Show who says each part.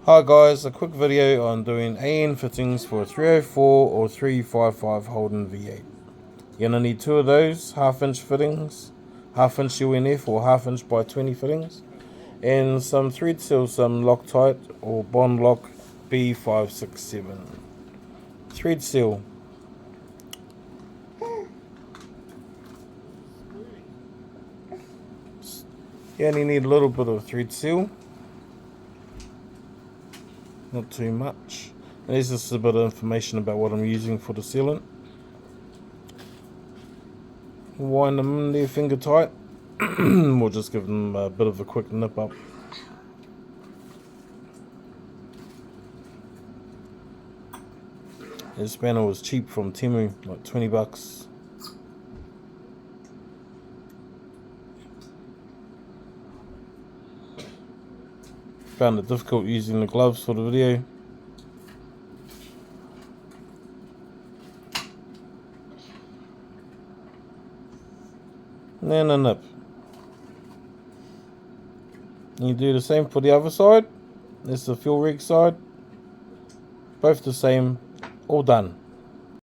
Speaker 1: Hi guys, a quick video on doing AN fittings for a 304 or 355 Holden V8. You're going to need two of those half-inch fittings, half-inch UNF or half-inch by 20 fittings, and some thread seal, some Loctite or Bond Lock B567. Thread seal. You only need a little bit of thread seal. Not too much. And there's just a bit of information about what I'm using for the sealant. Wind them in there finger tight. We'll just give them a bit of a quick nip up. This spanner was cheap from Temu, like 20 bucks. Found it difficult using the gloves for the video. And then a nip. And you do the same for the other side. This is the fuel rig side. Both the same. All done.